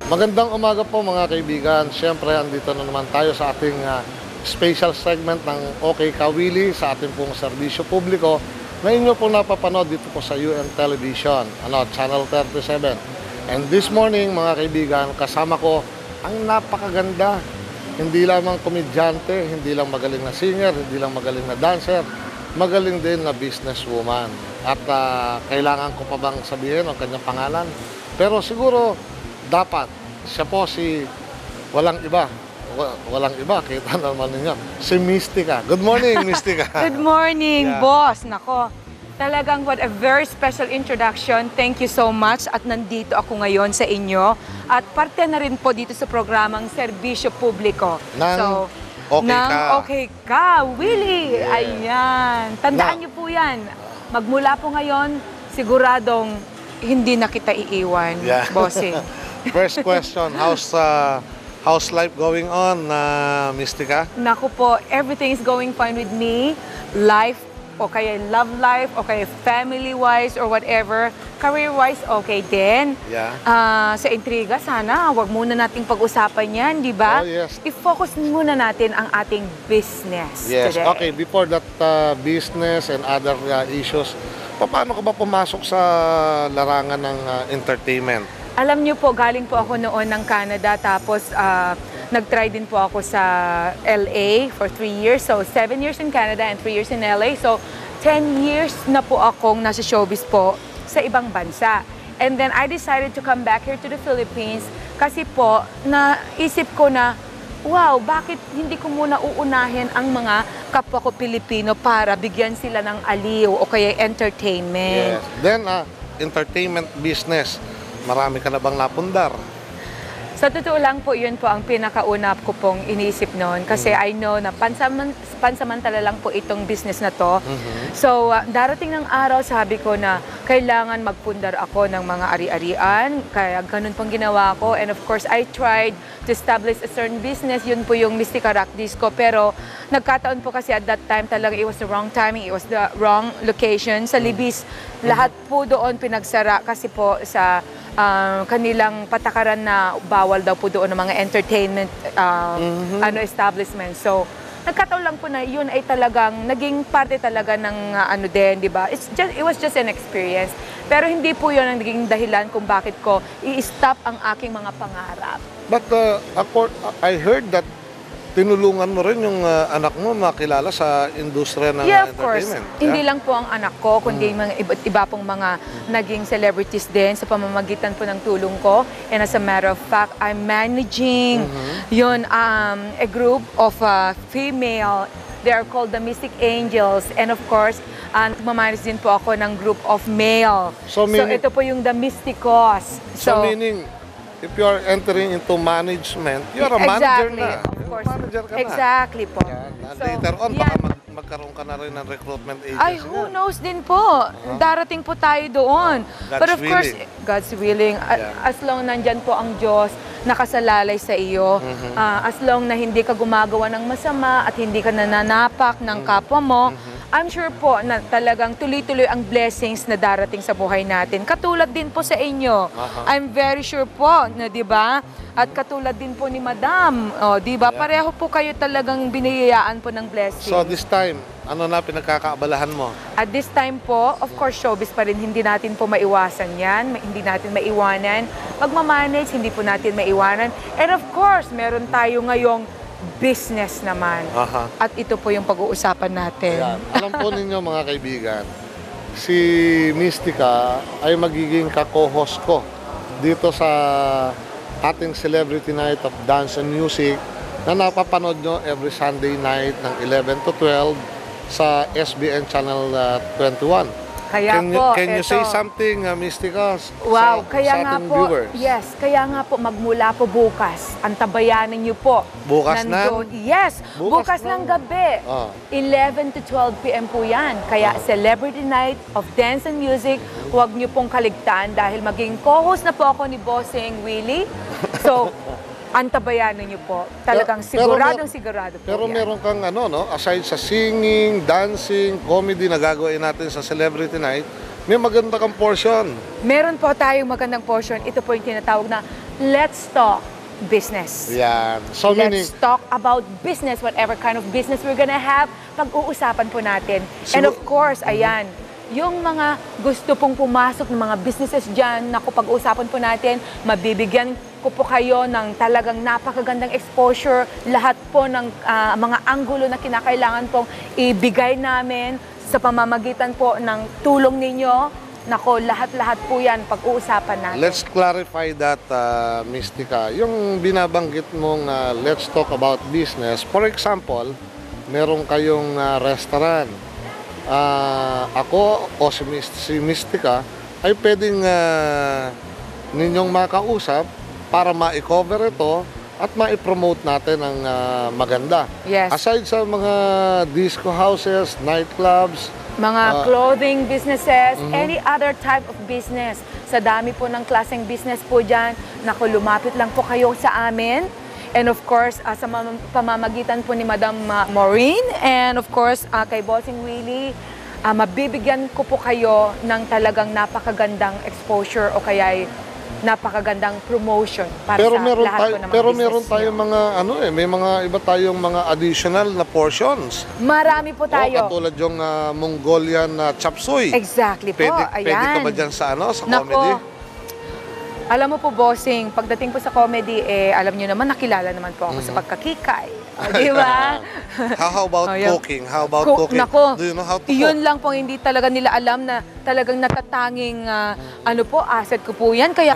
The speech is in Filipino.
Magandang umaga po mga kaibigan. Siyempre, andito na naman tayo sa ating special segment ng OK Ka Willie sa ating pong serbisyo publiko na inyo pong napapanood dito po sa UN Television, Channel 37. And this morning mga kaibigan, kasama ko ang napakaganda. Hindi lamang komedyante, hindi lang magaling na singer, hindi lang magaling na dancer, magaling din na businesswoman. At kailangan ko pa bang sabihin ang kanyang pangalan? Pero siguro, dapat siya po si walang iba, kita naman ninyo, si Mystica. Good morning, Mystica. Good morning, boss. Nako, talagang what a very special introduction. Thank you so much at nandito ako ngayon sa inyo at parte na rin po dito sa programang Serbisyo Publiko. Okay Ka, Willie. Yeah. Ayan. Tandaan niyo po yan. Magmula po ngayon, siguradong hindi na kita iiwan, bossing. First question, how's life going on, Mystica? Naku po, everything is going fine with me. Life, o kaya love life, o kaya family-wise, or whatever. Career-wise, okay din. Yeah. Sa intriga, sana, wag muna nating pag-usapan yan, di ba? Oh, yes. I-focus muna natin ang ating business today. Okay, before that business and other issues, paano ka ba pumasok sa larangan ng entertainment? Alam niyo po, galing po ako noon ng Canada, tapos nag-try din po ako sa LA for 3 years. So, 7 years in Canada and 3 years in LA. So, 10 years na po akong nasa showbiz po sa ibang bansa. And then, I decided to come back here to the Philippines kasi po, naisip ko na, wow, bakit hindi ko muna uunahin ang mga kapwa ko Pilipino para bigyan sila ng aliw o kaya entertainment. Yes. Then, entertainment business. Marami ka na bang napundar? Sa totoo lang po, yun po ang pinakauna ko pong iniisip noon. Kasi I know na pansamantala lang po itong business na to. So, darating ng araw, sabi ko na kailangan magpundar ako ng mga ari-arian. Kaya ganun pong ginawa ko. And of course, I tried to establish a certain business. Yun po yung Mystica Rock Disco. Pero nagkataon po kasi at that time talaga it was the wrong timing. It was the wrong location. Sa Libis, lahat po doon pinagsara kasi po sa kanilang patakaran na bawal daw po doon ng mga entertainment establishment. So, nagkataon lang po na yun ay talagang naging parte talaga ng di ba? It was just an experience. Pero hindi po yun ang naging dahilan kung bakit ko i-stop ang aking mga pangarap. But I heard that tinulungan mo rin yung anak mo makilala sa industriya ng of course. entertainment. Hindi lang po ang anak ko, kundi mga iba pong mga naging celebrities din sa pamamagitan po ng tulong ko. And as a matter of fact, I'm managing a group of female. They are called the Mystic Angels. And of course, mamanage din po ako ng group of male. So ito po yung the Mysticos. So meaning, if you are entering into management, you are a manager na. Of course. Manager ka na. Exactly po. So, later on, baka magkaroon ka na rin ng recruitment agency. Ay, who knows din po. Darating po tayo doon. But of course, God's willing. As long nandyan po ang Diyos, nakasalalay sa iyo. As long na hindi ka gumagawa ng masama at hindi ka nananapak ng kapwa mo, I'm sure po na talagang tuloy-tuloy ang blessings na darating sa buhay natin. Katulad din po sa inyo. I'm very sure po na, di ba? At katulad din po ni Madam. Di ba? Pareho po kayo talagang biniyayaan po ng blessing. So this time, ano na pinagkakaabalahan mo? At this time po, of course, showbiz pa rin. Hindi natin po maiwasan yan. Hindi natin maiwanan. Pagmamanage, hindi po natin maiwanan. And of course, meron tayo ngayong business naman. At ito po yung pag-uusapan natin. Alam po ninyo mga kaibigan, si Mystica ay magiging ka-co-host ko dito sa ating Celebrity Night of Dance and Music na napapanood nyo every Sunday night ng 11 to 12 sa SBN Channel 21. Kaya Can you say something, Mystica, wow, kaya sa nga ating po, viewers? yes, kaya nga po magmula po bukas, antabayanan niyo po. Bukas Yes, bukas ng gabi. 11 to 12 p.m. po yan. Kaya Celebrity Night of Dance and Music, huwag niyo pong kaligtaan dahil maging co-host na po ako ni Bossing Willie. So, antabayanan niyo po. Talagang sigurado po. Pero meron kang aside sa singing, dancing, comedy na gagawin natin sa Celebrity Night, may maganda kang portion. Meron po tayong magandang portion. Ito po yung tinatawag na let's talk business. Yan. So meaning, Let's talk about business, whatever kind of business we're gonna have, pag-uusapan po natin. And of course, ayan, yung mga gusto pong pumasok ng mga businesses dyan, naku, pag-uusapan po natin, mabibigyan ko po kayo ng talagang napakagandang exposure, lahat po ng mga anggulo na kinakailangan pong ibigay namin sa pamamagitan po ng tulong ninyo. Nako, lahat-lahat po yan pag-uusapan natin. let's clarify that, Mystica. Yung binabanggit mong let's talk about business. For example, meron kayong restaurant. Ako o si Mystica ay pwedeng ninyong makausap para ma-cover ito at ma-promote natin ng maganda. Yes. Aside sa mga disco houses, nightclubs, Mga clothing businesses, any other type of business. Sa dami po ng klaseng business po dyan, naku, lumapit lang po kayo sa amin. And of course, sa pamamagitan po ni Madam Maureen and of course, kay Bossing Willie, mabibigyan ko po kayo ng talagang napakagandang exposure o kaya napakagandang promotion para pero sa meron lahat tayo, po ng mga pero business meron tayong nyo. mga may mga iba tayong mga additional na portions. Marami po tayo. Katulad yung Mongolian chop suey. Exactly po, Pwede ka ayan. ba dyan sa sa Nako, comedy? alam mo po, Bossing, pagdating po sa comedy, alam niyo naman, nakilala naman po ako sa pagkakikay. Di ba? How about Oh, yeah. cooking? How about cooking? Nako, Do you know how to yun cook? lang po hindi talaga nila alam na talagang natatanging asset ko po yan. Kaya